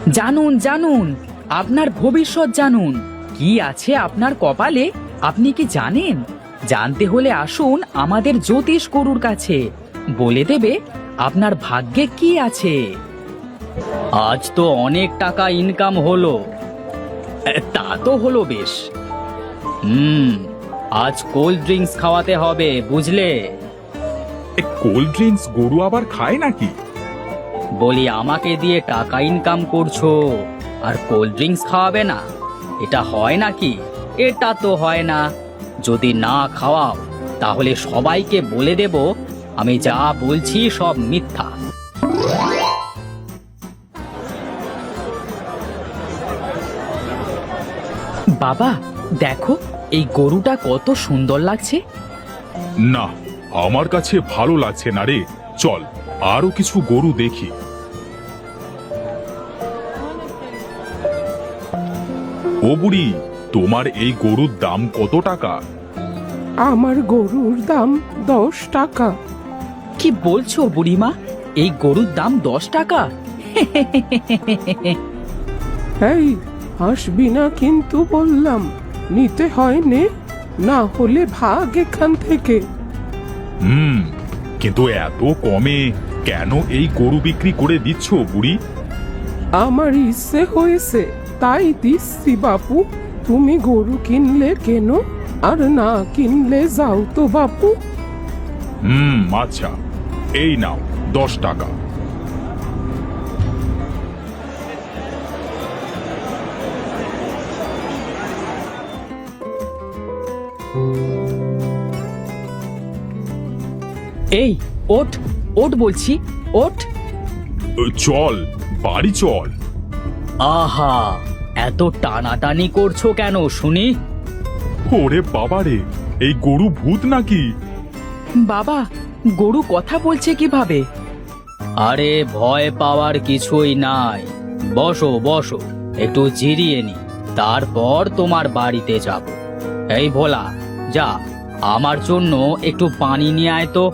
জানুন জানুন, আপনার ভবিষ্যৎ জানুন। কি আছে আপনার কপালে আপনি কি জানেন? জানতে হলে আসুন আমাদের জ্যোতিষ গুরুর কাছে, বলে দেবে আপনার ভাগ্যে কি আছে। আজ তো অনেক টাকা ইনকাম হলো। তা তো হলো বেশ। আজ কোল্ড ড্রিঙ্কস খাওয়াতে হবে, বুঝলে? কোল্ড ড্রিঙ্কস গরু আবার খায় নাকি? বলি আমাকে দিয়ে টাকা ইনকাম করছো আর কোল্ড ড্রিঙ্কস খাওয়াবে না? এটা হয় নাকি? এটা তো হয় না। যদি না খাওয়াও তাহলে সবাইকে বলে দেব আমি যা বলছি সব মিথ্যা। বাবা দেখো, এই গরুটা কত সুন্দর লাগছে। না, আমার কাছে ভালো লাগছে না রে। চল আরো কিছু গরু দেখি। ও বুড়ি, তোমার এই গরুর দাম কত টাকা? আমার গরুর দাম 10 টাকা। কি বলছো বুড়িমা? এই গরুর দাম 10 টাকা? এই, হাসবি না কিন্তু বললাম। নিতে হয় নে, না হলে ভাগ এখান থেকে। কিন্তু এত কমে কেন এই গরু বিক্রি করে দিচ্ছ বুড়ি? আমার ইচ্ছে হয়েছে তাই দিচ্ছি বাপু। তুমি গরু কিনলে কেন, আর না কিনলে যাও তো বাপু। আচ্ছা, এই নাও 10 টাকা। এই ওঠ, ওঠ বলছি, ওঠ। চল, বাড়ি চল। আহা, এত টানাটানি করছো কেন শুনি? ওরে বাবারে, এই গরু ভূত নাকি? বাবা, গরু কথা বলছে কিভাবে? আরে ভয় পাওয়ার কিছুই নাই। বসো বসো, একটু জিরিয়ে নি, তারপর তোমার বাড়িতে যাব। এই ভোলা, যা আমার জন্য একটু পানি নিয়ে আয় তো।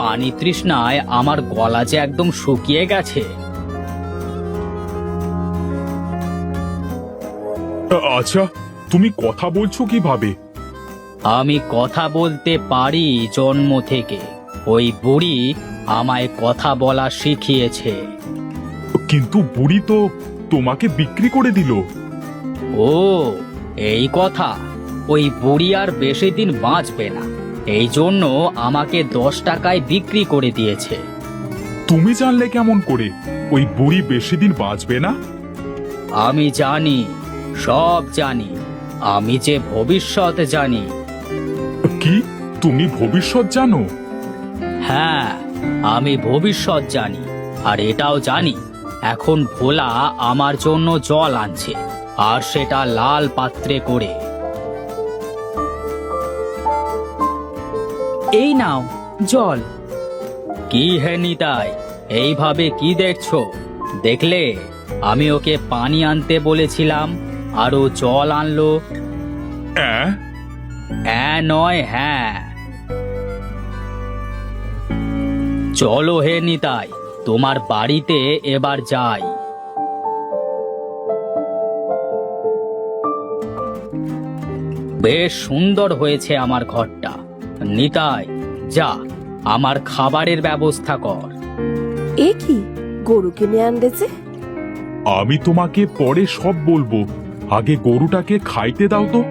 পানি তৃষ্ণায় আমার গলা যে একদম শুকিয়ে গেছে। আচ্ছা, তুমি কথা বলছো কিভাবে? আমি কথা বলতে পারি জন্ম থেকে। ওই বুড়ি আমায় কথা বলা শিখিয়েছে। কিন্তু বুড়ি তো তোমাকে বিক্রি করে দিল। ও, এই কথা। ওই বুড়ি আর বেশি দিন বাঁচবে না, এই জন্য আমাকে 10 টাকায় বিক্রি করে দিয়েছে। তুমি জানলে কেমন করে ওই বুড়ি বেশি দিন বাঁচবে না? আমি জানি, সব জানি। আমি যে ভবিষ্যৎ জানি। কি, তুমি ভবিষ্যৎ জানো? হ্যাঁ, আমি ভবিষ্যৎ জানি। আর এটাও জানি এখন ভোলা আমার জন্য জল আনছে, আর সেটা লাল পাত্রে করে। এই নাও জল। কি হে নিতাই, এইভাবে কি দেখছো? দেখলে আমি ওকে পানি আনতে বলেছিলাম, আর ও জল আনলো। অ্যাঁ? হ্যাঁ নয় হ্যাঁ। চলো হে নিতাই, তোমার বাড়িতে এবার যাই। বেশ সুন্দর হয়েছে আমার ঘরটা। নিতাই, যা আমার খাবারের ব্যবস্থা কর। এ কি, গরু কিনে আনতেছে? আমি তোমাকে পরে সব বলবো, আগে গরুটাকে খাইতে দাও তো।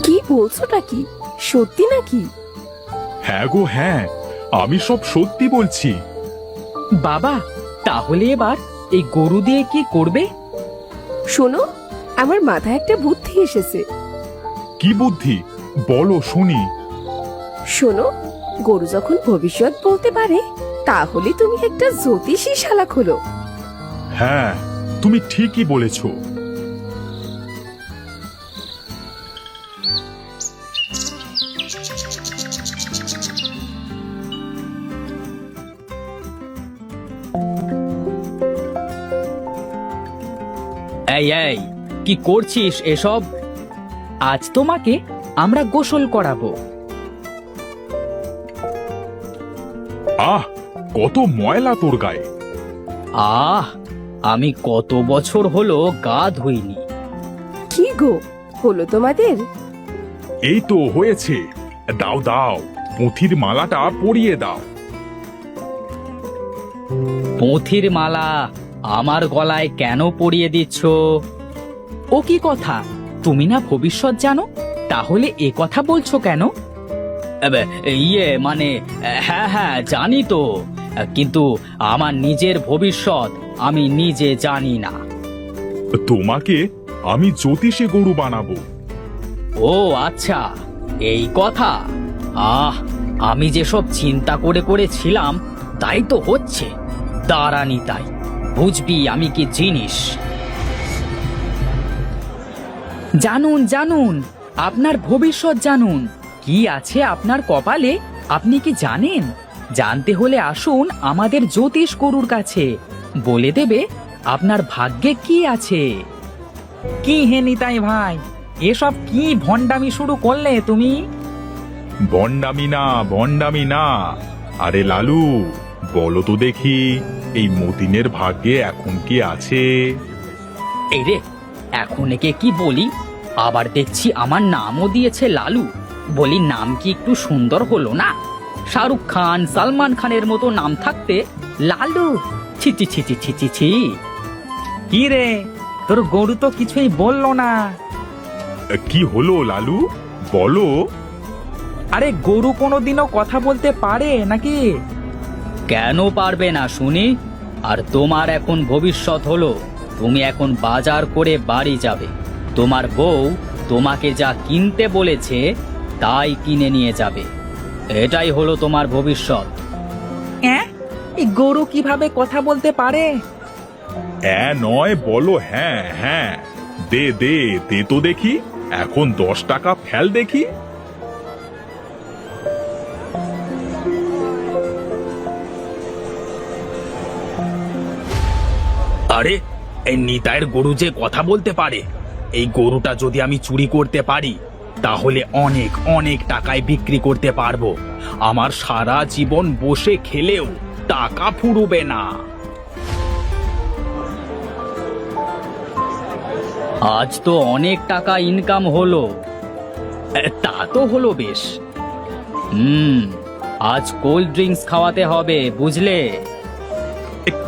কি বলছোটা কি, সত্যি নাকি? হ্যাঁ গো হ্যাঁ, আমি সব সত্যি বলছি। বাবা, তাহলে এবার এই গরু দিয়ে কি করবে? শোনো, আমার মাথায় একটা বুদ্ধি এসেছে। কি বুদ্ধি, বলো শুনি। শোনো, গরু যখন ভবিষ্যৎ বলতে পারে, তাহলে তুমি একটা জ্যোতিষী শালা খোলো। হ্যাঁ, তুমি ঠিকই বলেছো। এই এই কি করছিস এসব? আজ তোমাকে আমরা গোসল করাবো। আহ, কত ময়লা তোর গায়ে। আহ, আমি কত বছর হলো গা ধুইনি। কি গো, হলো তোমাদের? এই তো হয়েছে। দাও দাও, পুঁথির মালাটা পরিয়ে দাও। পুঁথির মালা আমার গলায় কেন পরিয়ে দিচ্ছ? ও কি কথা, তুমি না ভবিষ্যৎ জানো, তাহলে এ কথা বলছো কেন? এবে, ইয়ে মানে, হ্যাঁ হ্যাঁ জানি তো, কিন্তু আমার নিজের ভবিষ্যৎ আমি নিজে জানি না। তোমাকে আমি জ্যোতিষে গরু বানাবো। ও আচ্ছা, এই কথা। আহ, আমি যেসব চিন্তা করে করেছিলাম তাই তো হচ্ছে। দাঁড়ানি তাই, বুঝবি আমি কি জিনিস। জানুন জানুন, আপনার ভবিষ্যৎ জানুন। কি আছে আপনার কপালে আপনি কি জানেন? জানতে হলে আসুন আমাদের জ্যোতিষ গুরুর কাছে, বলে দেবে আপনার ভাগ্যে কি আছে। কি হে নিতাই ভাই, এসব কি ভণ্ডামি শুরু করলে তুমি? বন্ডামি না, বন্ডামি না। আরে লালু, বলো তো দেখি, এই মতিনের ভাগ্যে এখন কি আছে? এই রে, এখন একে কি বলি? আবার দেখছি আমার নামও দিয়েছে লালু। বলি, নাম কি একটু সুন্দর হলো না? শাহরুখ খান, সালমান খানের মতো নাম থাকতে লালু, ছি ছি ছি ছি ছি ছি ছি। কি রে, তোর গরু তো কিছুই বললো না। কি হলো লালু, বলো। আরে, গরু কোনোদিনও কথা বলতে পারে নাকি? কেন পারবে না শুনি? আর তোমার এখন ভবিষ্যৎ হলো, তুমি এখন বাজার করে বাড়ি যাবে। তোমার বউ তোমাকে যা কিনতে বলেছে তাই কিনে নিয়ে যাবে। এটাই হলো তোমার ভবিষ্যৎ। এই গরু কিভাবে কথা বলতে পারে? নয়, বলো হ্যাঁ হ্যাঁ। দে দে দে তো দেখি, এখন 10 টাকা ফেল দেখি। আরে, এই নিতাইয়ের গরু যে কথা বলতে পারে। এই গরুটা যদি আমি চুরি করতে পারি তাহলে অনেক অনেক টাকায় বিক্রি করতে পারবো। আমার সারা জীবন বসে খেলেও টাকা ফুরবে না। আজ তো অনেক টাকা ইনকাম হলো। তা তো হলো বেশ। আজ কোল্ড ড্রিঙ্কস খাওয়াতে হবে, বুঝলে?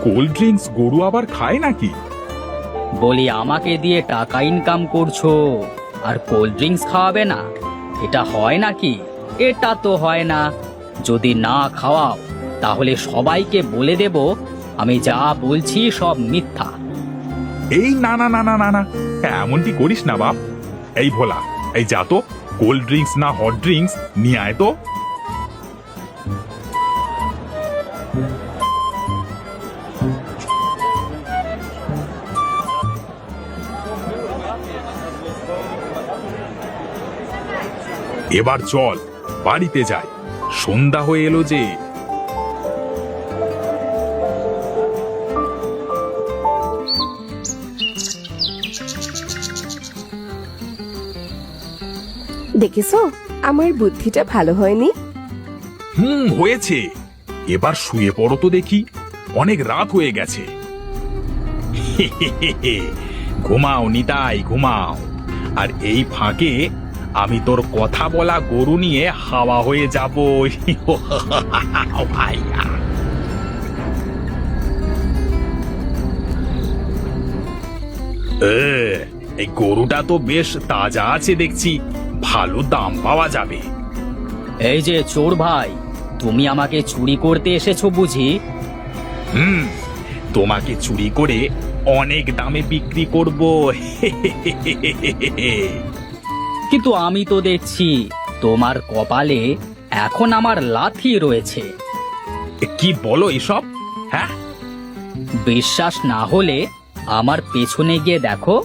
কোল্ড ড্রিঙ্কস গরু আবার খায় নাকি? বলি, আমাকে দিয়ে টাকা ইনকাম করছো আর কোল্ড ড্রিঙ্কস খাওয়াবে না? এটা হয় নাকি? এটা তো হয় না। যদি না খাওয়াও তাহলে সবাইকে বলে দেব আমি যা বলছি সব মিথ্যা। এই না না না না না না, এমনটি করিস না বাপ। এই ভোলা, এই যা তো, কোল্ড ড্রিঙ্কস না হট ড্রিঙ্কস নিয়ে আয় তো। এবার চল বাড়িতে যাই, সন্ধ্যা হয়ে এলো যে। দেখেছো, আমার বুদ্ধিটা ভালো হয়নি? হয়েছে। এবার শুয়ে পড়ো তো দেখি, অনেক রাত হয়ে গেছে। ঘুমাও নিতাই, ঘুমাও। আর এই ফাঁকে আমি তোর কথা বলা গরু নিয়ে হাওয়া হয়ে যাব। ভাইয়া, এই গরুটা তো বেশ তাজা আছে দেখছি, ভালো দাম পাওয়া যাবে। এই যে চোর ভাই, তুমি আমাকে চুরি করতে এসেছো বুঝি? তোমাকে চুরি করে অনেক দামে বিক্রি করব। কিন্তু আমি তো দেখছি তোমার কপালে এখন আমার লাথি রয়েছে। কি বলো এসব? হ্যাঁ, বিশ্বাস না হলে আমার পেছনে গিয়ে দেখো।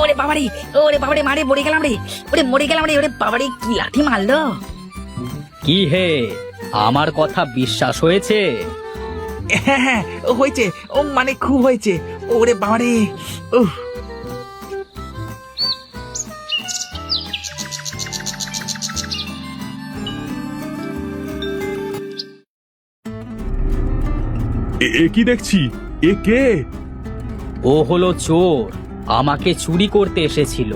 ওরে বাবারে, ওরে বাবারে, মারে মরে গেলাম রে। ওরে মরে গেলাম রে, ওরে বাবারে কি লাঠি মারলো। কি হে, আমার কথা বিশ্বাস হয়েছে? হ্যাঁ হ্যাঁ, হয়েছে। ও মানে খুব হয়েছে। ওরে বাবারে, উফ। এ কি দেখছি? এ কে? ও হলো চোর, আমাকে চুরি করতে এসেছিল,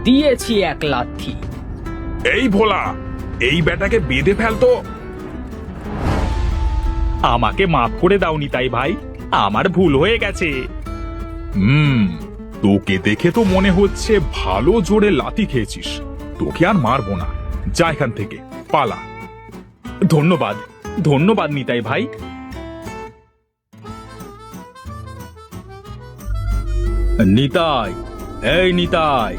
দিয়েছি এক লাথি। এই ভোলা, এই বেটাকে বেঁধে ফেলতো। আমাকে মাফ করে দাও নিতাই ভাই, আমার ভুল হয়ে গেছে। তোকে দেখে তো মনে হচ্ছে ভালো জোরে লাথি খেয়েছিস। তোকে আর মারবো না, যা এখান থেকে, পালা। ধন্যবাদ, ধন্যবাদ নিতাই ভাই। নিতাই, এই নিতাই।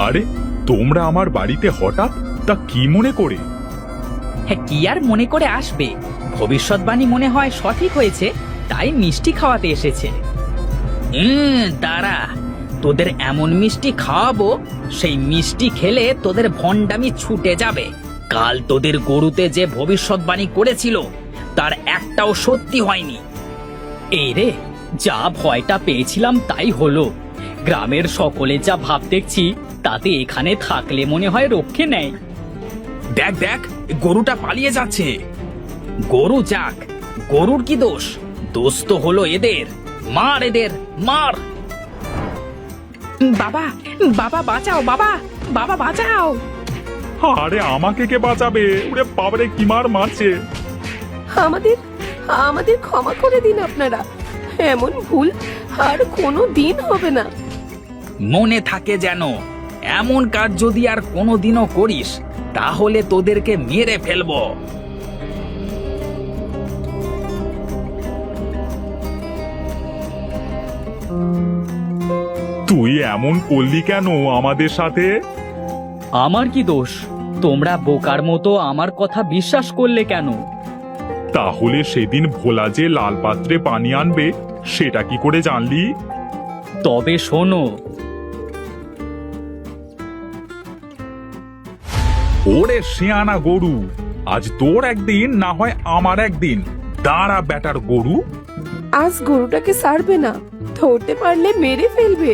আরে তোমরা আমার বাড়িতে হঠাৎ, তা কি মনে করে? হ্যাঁ, কি আর মনে করে আসবে, ভবিষ্যৎবাণী মনে হয় সঠিক হয়েছে, তাই মিষ্টি খাওয়াতে এসেছে। দাঁড়া, তোদের এমন মিষ্টি খাওয়াবো, সেই মিষ্টি খেলে তোদের ভণ্ডামি ছুটে যাবে। কাল তোদের গরুতে যে ভবিষ্যৎবাণী করেছিল তার একটাও সত্যি হয়নি। এই রে, যা ভয়টা পেয়েছিলাম তাই হলো। গ্রামের সকলে যা ভাব দেখছি, তাতে এখানে থাকলে মনে হয় রক্ষে নেয়। দেখ দেখ, গরুটা পালিয়ে যাচ্ছে। গরু যাক, গরুর কি দোষ? দোষ তো হলো এদের। মার এদের, মার। বাবা, বাবা বাঁচাও, বাবা, বাবা বাঁচাও। আরে আমাকে কে বাঁচাবে? ওরে বাবারে, কি মার মারছে! আমাদের আমাদের ক্ষমা করে দিন আপনারা, এমন ভুল আর কোনো দিন হবে না। মনে থাকে যেন, এমন কাজ যদি আর কোনোদিনও করিস, তাহলে তোদেরকে মেরে ফেলবো। তুই এমন করলি কেন আমাদের সাথে? আমার কি দোষ? তোমরা বোকার মতো আমার কথা বিশ্বাস করলে কেন? তাহলে সেদিন ভোলা যে লাল পাত্রে পানি আনবে, সেটা কি করে জানলি? তবে শোনো, ওরে শিয়ানা গরু, আজ তোর একদিন না হয় আমার একদিন। দাঁড়া বেটার গরু। আজ গরুটাকে ছাড়বে না, ধরতে পারলে মেরে ফেলবে।